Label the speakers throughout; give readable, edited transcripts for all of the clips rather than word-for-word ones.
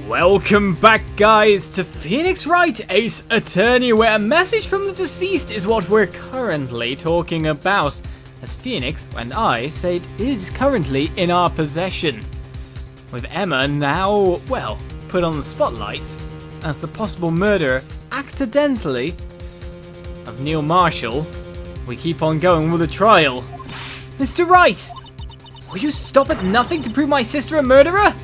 Speaker 1: Welcome back, guys, to Phoenix Wright, Ace Attorney, where a message from the deceased is what we're currently talking about, as Phoenix and I say it is currently in our possession. With Emma now, well, put on the spotlight as the possible murderer, accidentally, of Neil Marshall, we keep on going with the trial. Mr. Wright! Will you stop at nothing to prove my sister a murderer?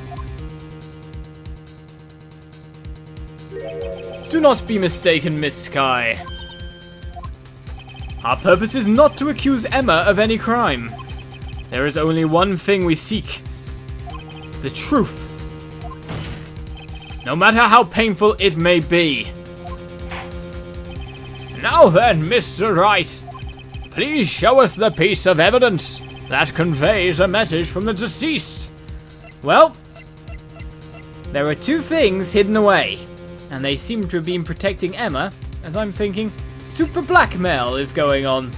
Speaker 1: Do not be mistaken, Miss Skye. Our purpose is not to accuse Emma of any crime. There is only one thing we seek. The truth. No matter how painful it may be. Now then, Mr. Wright, please show us the piece of evidence that conveys a message from the deceased. Well, there are two things hidden away, and they seem to have been protecting Emma, as I'm thinking super blackmail is going on.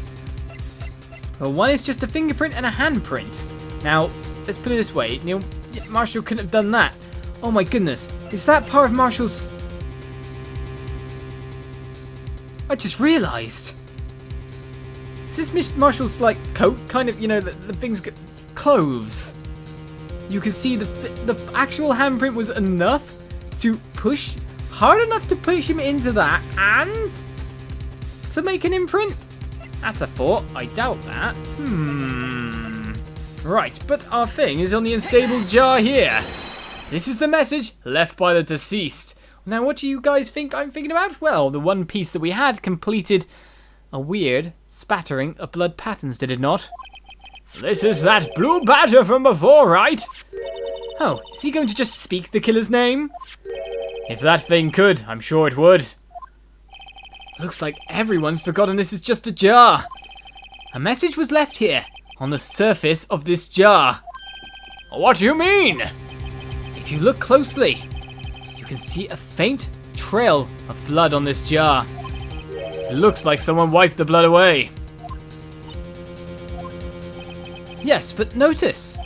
Speaker 1: Well, one is just a fingerprint and a handprint. Now, let's put it this way, Neil Marshall couldn't have done that. Oh my goodness, is that part of Marshall's... I just realised. Is this Miss Marshall's, like, coat? Kind of, you know, the things... clothes. You can see the actual handprint was enough to push... hard enough to push him into that and to make an imprint? That's a thought. I doubt that. Right, but our thing is on the unstable jar here. This is the message left by the deceased. Now, what do you guys think I'm thinking about? Well, the one piece that we had completed a weird spattering of blood patterns, did it not? This is that blue badger from before, right? Oh, is he going to just speak the killer's name? If that thing could, I'm sure it would. Looks like everyone's forgotten this is just a jar. A message was left here, on the surface of this jar. What do you mean? If you look closely, you can see a faint trail of blood on this jar. It looks like someone wiped the blood away. Yes, but notice,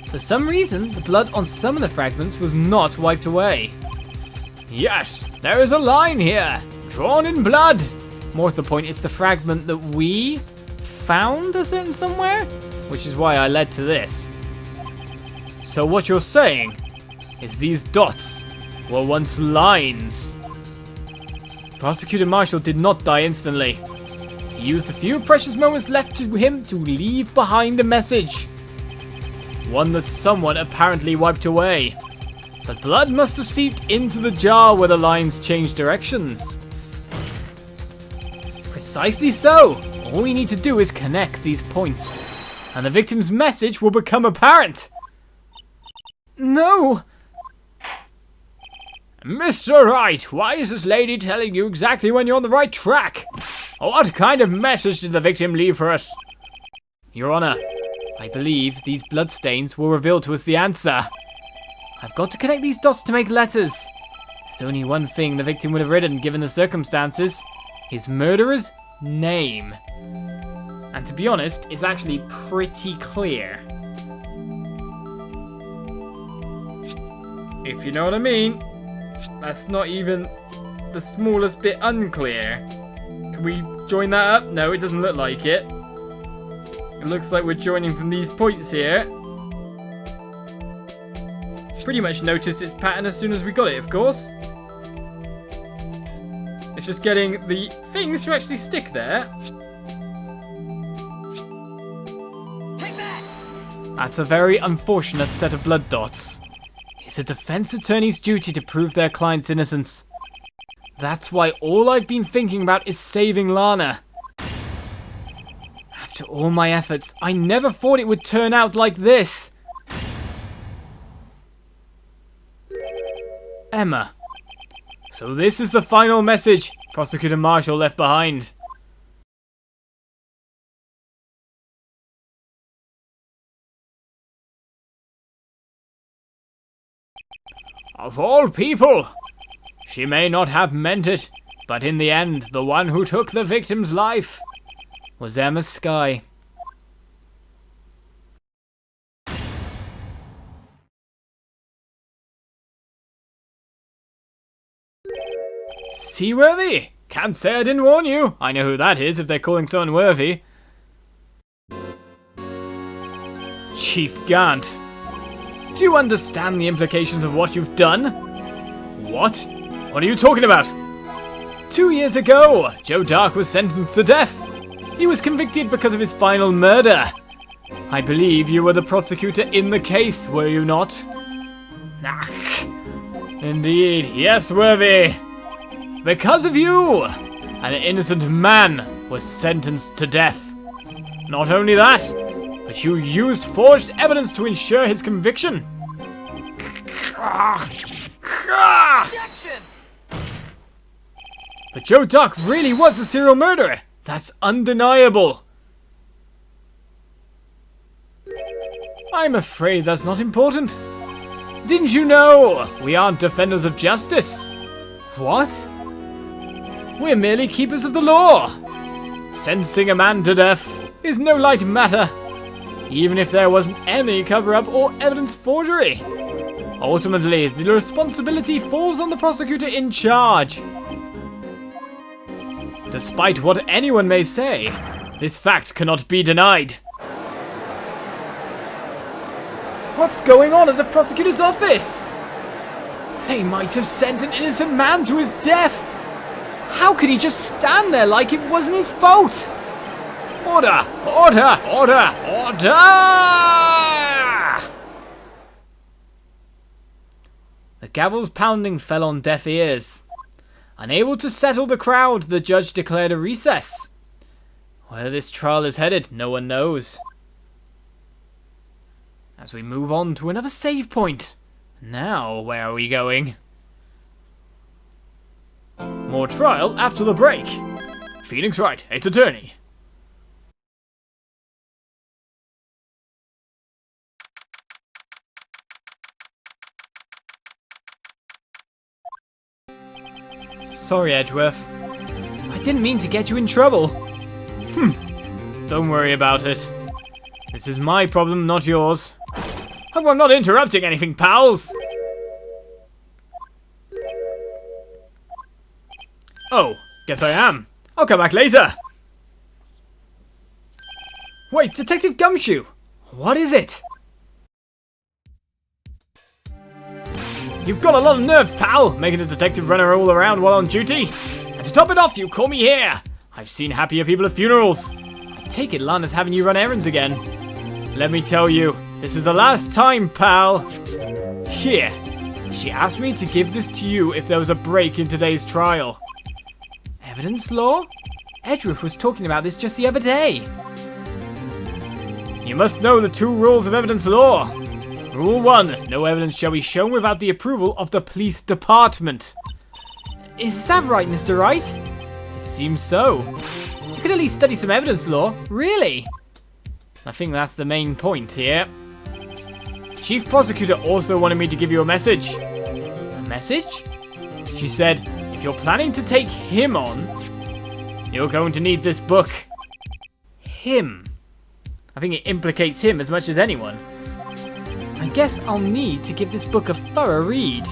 Speaker 1: for some reason, the blood on some of the fragments was not wiped away. Yes, there is a line here, drawn in blood. More to the point, it's the fragment that we found a certain somewhere, which is why I led to this. So what you're saying is these dots were once lines. Prosecutor Marshall did not die instantly. He used the few precious moments left to him to leave behind a message. One that someone apparently wiped away. But blood must have seeped into the jar where the lines changed directions. Precisely so. All we need to do is connect these points, and the victim's message will become apparent. No! Mr. Wright, why is this lady telling you exactly when you're on the right track? What kind of message did the victim leave for us? Your Honor, I believe these bloodstains will reveal to us the answer. I've got to connect these dots to make letters. There's only one thing the victim would have written given the circumstances. His murderer's name. And to be honest, it's actually pretty clear. If you know what I mean. That's not even the smallest bit unclear. Can we join that up? No, it doesn't look like it. It looks like we're joining from these points here. Pretty much noticed its pattern as soon as we got it, of course. It's just getting the things to actually stick there. Take that! That's a very unfortunate set of blood dots. It's a defense attorney's duty to prove their client's innocence. That's why all I've been thinking about is saving Lana. After all my efforts, I never thought it would turn out like this. Emma. So this is the final message Prosecutor Marshall left behind. Of all people, she may not have meant it, but in the end, the one who took the victim's life was Emma Skye. Seaworthy? Can't say I didn't warn you. I know who that is if they're calling someone worthy. Chief Gant. Do you understand the implications of what you've done? What? What are you talking about? 2 years ago, Joe Dark was sentenced to death. He was convicted because of his final murder. I believe you were the prosecutor in the case, were you not? Indeed, yes, Worthy. Because of you, an innocent man was sentenced to death. Not only that, but you used forged evidence to ensure his conviction. But Joe Dark really was a serial murderer. That's undeniable. I'm afraid that's not important. Didn't you know we aren't defenders of justice? What? We're merely keepers of the law. Sentencing a man to death is no light matter, even if there wasn't any cover-up or evidence forgery. Ultimately, the responsibility falls on the prosecutor in charge. Despite what anyone may say, this fact cannot be denied. What's going on at the prosecutor's office? They might have sent an innocent man to his death. How could he just stand there like it wasn't his fault? Order! Order! Order! Order! The gavel's pounding fell on deaf ears. Unable to settle the crowd, the judge declared a recess. Where this trial is headed, no one knows. As we move on to another save point. Now, where are we going? More trial after the break. Phoenix Wright, Ace Attorney. Sorry, Edgeworth. I didn't mean to get you in trouble. Don't worry about it. This is my problem, not yours. Hope I'm not interrupting anything, pals. Oh, guess I am. I'll come back later. Wait, Detective Gumshoe. What is it? You've got a lot of nerve, pal, making a detective run all around while on duty. And to top it off, you call me here. I've seen happier people at funerals. I take it Lana's having you run errands again. Let me tell you, this is the last time, pal. Here. She asked me to give this to you if there was a break in today's trial. Evidence law? Edgeworth was talking about this just the other day. You must know the 2 rules of evidence law. Rule 1, no evidence shall be shown without the approval of the police department. Is that right, Mr. Wright? It seems so. You could at least study some evidence law, really? I think that's the main point here. Chief Prosecutor also wanted me to give you a message. A message? She said, if you're planning to take him on, you're going to need this book. Him. I think it implicates him as much as anyone. I guess I'll need to give this book a thorough read.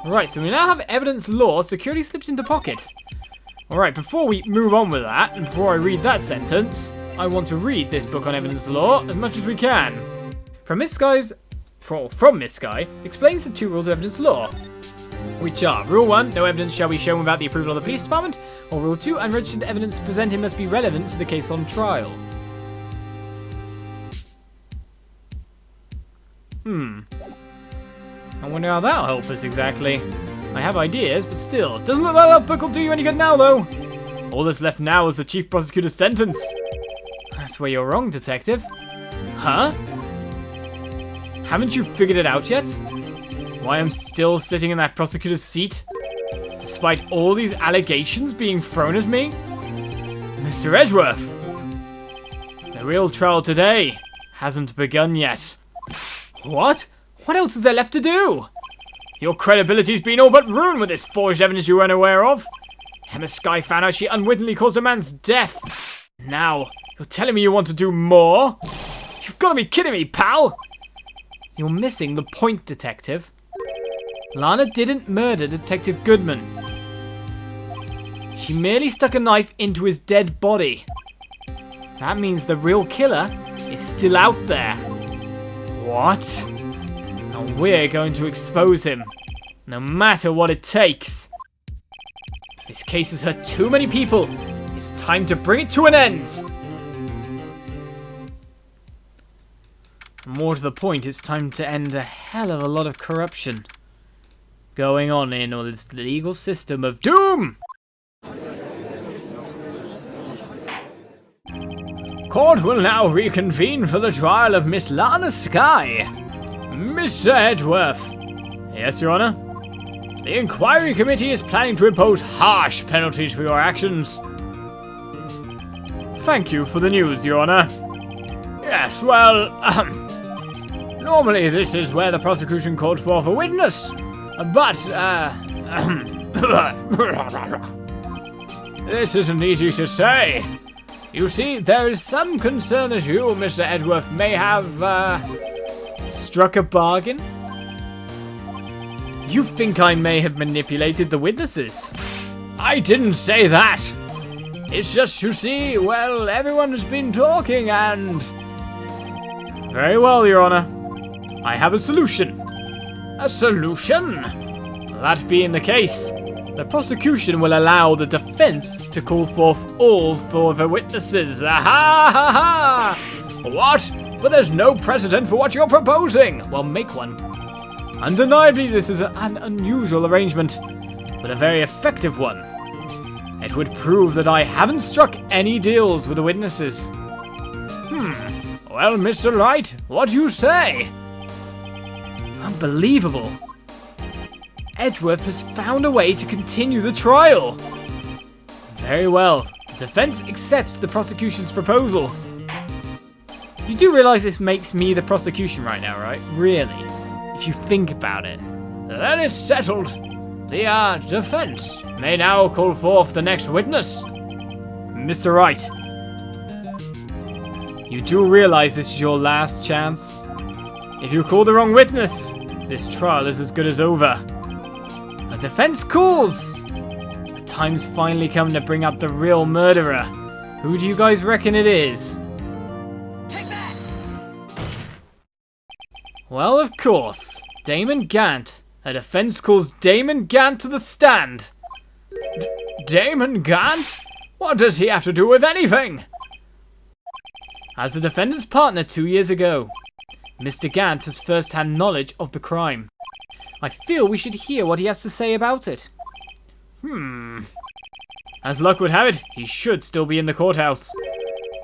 Speaker 1: Right, so we now have evidence law securely slipped into pocket. Alright, before we move on with that, and before I read that sentence, I want to read this book on evidence law as much as we can. From Miss Sky explains the 2 rules of evidence law, which are Rule 1, no evidence shall be shown without the approval of the police department, or Rule 2, unregistered evidence presented must be relevant to the case on trial. I wonder how that'll help us exactly. I have ideas, but still, doesn't look like that book will do you any good now, though. All that's left now is the Chief Prosecutor's sentence. That's where you're wrong, Detective. Huh? Haven't you figured it out yet? Why I'm still sitting in that prosecutor's seat? Despite all these allegations being thrown at me? Mr. Edgeworth! The real trial today hasn't begun yet. What? What else is there left to do? Your credibility's been all but ruined with this forged evidence you were unaware of. Emma Skye found out she unwittingly caused a man's death. Now, you're telling me you want to do more? You've got to be kidding me, pal! You're missing the point, Detective. Lana didn't murder Detective Goodman. She merely stuck a knife into his dead body. That means the real killer is still out there. What? And we're going to expose him, no matter what it takes. This case has hurt too many people. It's time to bring it to an end. More to the point, it's time to end a hell of a lot of corruption going on in this legal system of doom. Court will now reconvene for the trial of Miss Lana Skye. Mr. Edgeworth. Yes, Your Honor? The inquiry committee is planning to impose harsh penalties for your actions. Thank you for the news, Your Honor. Yes, well, normally this is where the prosecution called for a witness, but, this isn't easy to say. You see, there is some concern that you, Mr. Edgeworth, may have, struck a bargain? You think I may have manipulated the witnesses? I didn't say that! It's just, you see, well, everyone has been talking and... Very well, Your Honor. I have a solution. A solution? That being the case, the prosecution will allow the defense to call forth all four of the witnesses. Ha ha ha! What? But there's no precedent for what you're proposing. Well, make one. Undeniably, this is an unusual arrangement, but a very effective one. It would prove that I haven't struck any deals with the witnesses. Well, Mr. Wright, what do you say? Unbelievable. Edgeworth has found a way to continue the trial. Very well. The defense accepts the prosecution's proposal. You do realize this makes me the prosecution right now, right? Really? If you think about it. Then it's settled. The defense may now call forth the next witness. Mr. Wright. You do realize this is your last chance? If you call the wrong witness, this trial is as good as over. A defense calls! The time's finally come to bring up the real murderer. Who do you guys reckon it is? Take that! Well, of course. Damon Gant. A defense calls Damon Gant to the stand. Damon Gant? What does he have to do with anything? As the defendant's partner 2 years ago, Mr. Gant has first-hand knowledge of the crime. I feel we should hear what he has to say about it. As luck would have it, he should still be in the courthouse.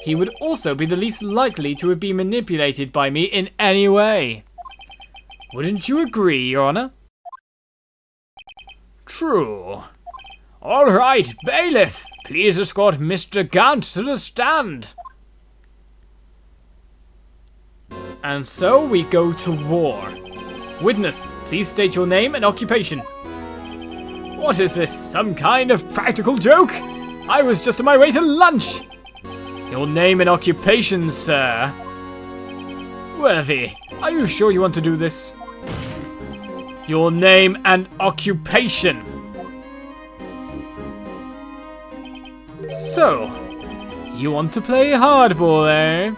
Speaker 1: He would also be the least likely to have been manipulated by me in any way. Wouldn't you agree, Your Honor? True. All right, bailiff, please escort Mr. Gant to the stand. And so we go to war. Witness, please state your name and occupation. What is this, some kind of practical joke? I was just on my way to lunch. Your name and occupation, sir. Worthy, are you sure you want to do this? Your name and occupation. So, you want to play hardball, eh?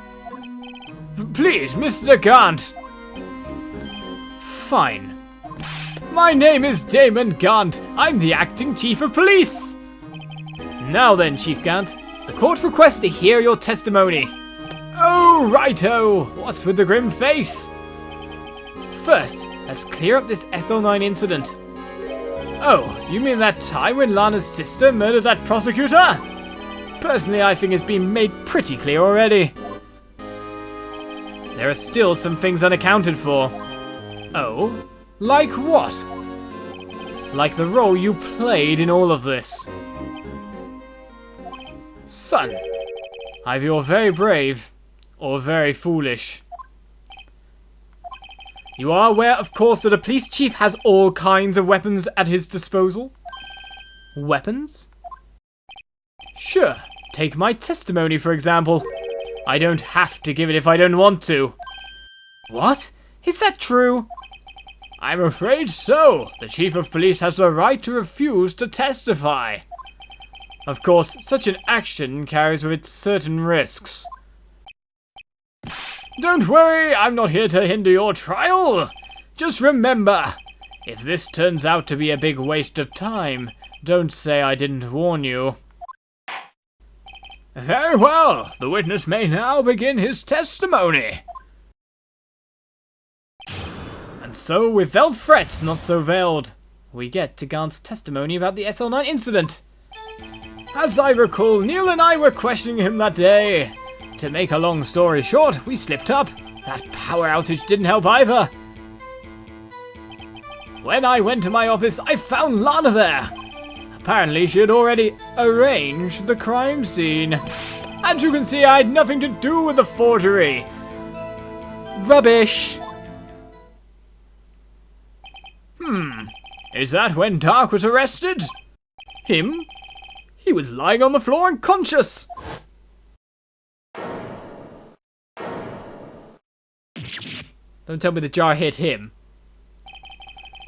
Speaker 1: Please, Mr. Gant. Fine. My name is Damon Gant. I'm the acting chief of police. Now then, Chief Gant, the court requests to hear your testimony. Oh, righto. What's with the grim face? First, let's clear up this SL9 incident. Oh, you mean that time when Lana's sister murdered that prosecutor? Personally, I think it's been made pretty clear already. There are still some things unaccounted for. Oh? Like what? Like the role you played in all of this. Son, either you're very brave, or very foolish. You are aware, of course, that a police chief has all kinds of weapons at his disposal? Weapons? Sure, take my testimony for example. I don't have to give it if I don't want to. What? Is that true? I'm afraid so. The chief of police has the right to refuse to testify. Of course, such an action carries with it certain risks. Don't worry, I'm not here to hinder your trial. Just remember, if this turns out to be a big waste of time, don't say I didn't warn you. Very well, the witness may now begin his testimony. And so, with veiled threats not so veiled, we get to Gant's testimony about the SL9 incident. As I recall, Neil and I were questioning him that day. To make a long story short, we slipped up. That power outage didn't help either. When I went to my office, I found Lana there. Apparently, she had already arranged the crime scene. And you can see I had nothing to do with the forgery. Rubbish. Is that when Dark was arrested? Him? He was lying on the floor unconscious. Don't tell me the jar hit him.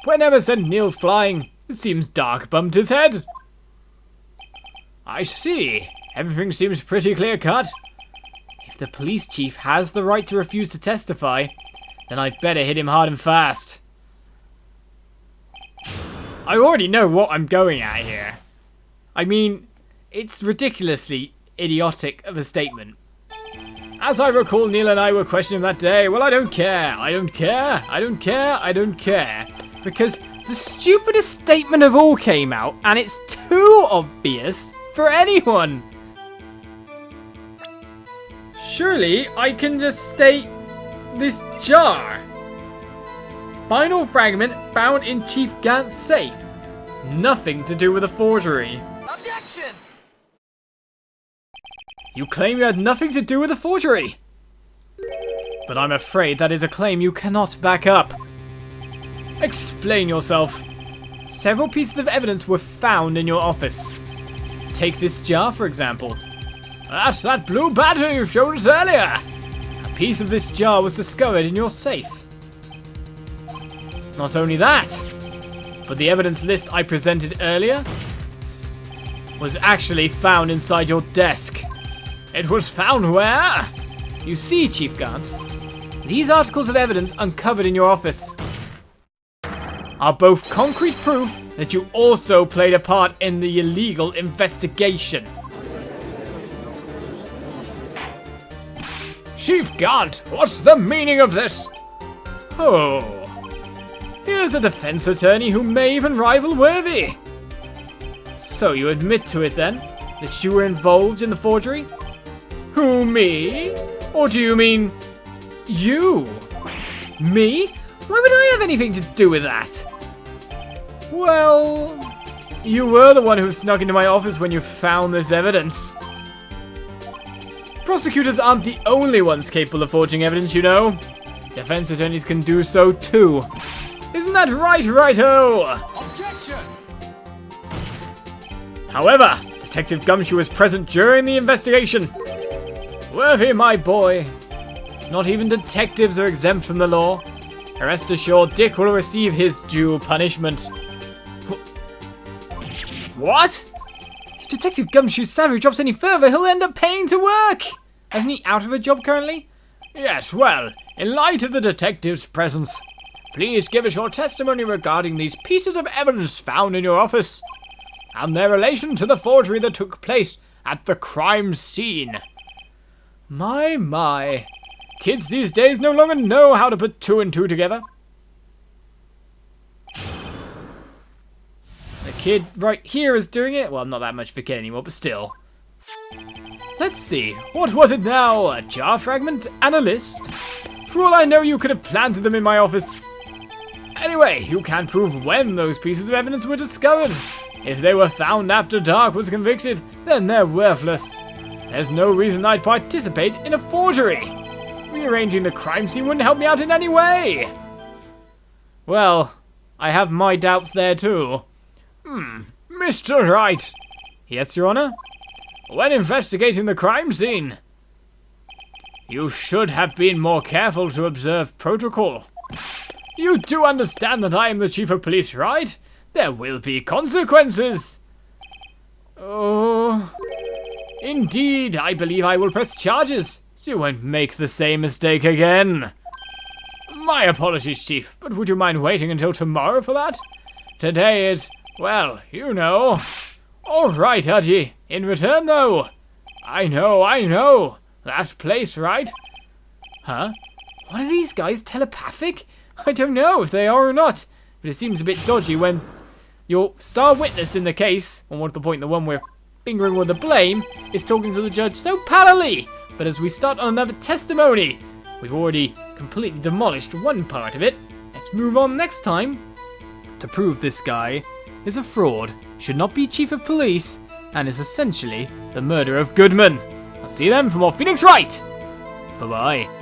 Speaker 1: Whenever sent Neil flying, it seems Dark bumped his head. I see. Everything seems pretty clear-cut. If the police chief has the right to refuse to testify, then I'd better hit him hard and fast. I already know what I'm going at here. I mean, it's ridiculously idiotic of a statement. As I recall, Neil and I were questioning that day. Well, I don't care. I don't care. I don't care. I don't care. Because the stupidest statement of all came out, and it's too obvious for anyone. Surely I can just state this jar. Final fragment found in Chief Gant's safe. Nothing to do with a forgery.
Speaker 2: Objection!
Speaker 1: You claim you had nothing to do with the forgery. But I'm afraid that is a claim you cannot back up. Explain yourself. Several pieces of evidence were found in your office. Take this jar, for example. That's that blue battery you showed us earlier. A piece of this jar was discovered in your safe. Not only that, but the evidence list I presented earlier was actually found inside your desk. It was found where? You see, Chief Gant, these articles of evidence uncovered in your office are both concrete proof that you also played a part in the illegal investigation. Chief Gant, what's the meaning of this? Oh, here's a defense attorney who may even rival Worthy. So you admit to it then, that you were involved in the forgery? Who, me? Or do you mean you? Me? Why would I have anything to do with that? Well, you were the one who snuck into my office when you found this evidence. Prosecutors aren't the only ones capable of forging evidence, you know. Defense attorneys can do so too. Isn't that right, Righto?
Speaker 2: Objection!
Speaker 1: However, Detective Gumshoe was present during the investigation. Worthy, my boy. Not even detectives are exempt from the law. Rest assured, Dick will receive his due punishment. What? If Detective Gumshoe's salary drops any further, he'll end up paying to work. Isn't he out of a job currently? Yes, well, in light of the detective's presence, please give us your testimony regarding these pieces of evidence found in your office and their relation to the forgery that took place at the crime scene. My. Kids these days no longer know how to put two and two together. The kid right here is doing it. Well, not that much of a kid anymore, but still. Let's see. What was it now? A jar fragment and a list? For all I know, you could have planted them in my office. Anyway, you can't prove when those pieces of evidence were discovered. If they were found after Dark was convicted, then they're worthless. There's no reason I'd participate in a forgery. Rearranging the crime scene wouldn't help me out in any way. Well, I have my doubts there too. Mr. Wright. Yes, Your Honor? When investigating the crime scene, you should have been more careful to observe protocol. You do understand that I am the Chief of Police, right? There will be consequences. Oh, indeed, I believe I will press charges, so you won't make the same mistake again. My apologies, Chief, but would you mind waiting until tomorrow for that? Today is, well, you know. All right, Udgy. In return, though. I know. That place, right? Huh? What are these guys, telepathic? I don't know if they are or not, but it seems a bit dodgy when your star witness in the case, and what the point, the one we're fingering with the blame, is talking to the judge so pallidly. But as we start on another testimony, we've already completely demolished one part of it. Let's move on next time. To prove this guy is a fraud, should not be chief of police, and is essentially the murderer of Goodman. I'll see you then for more Phoenix Wright. Bye-bye.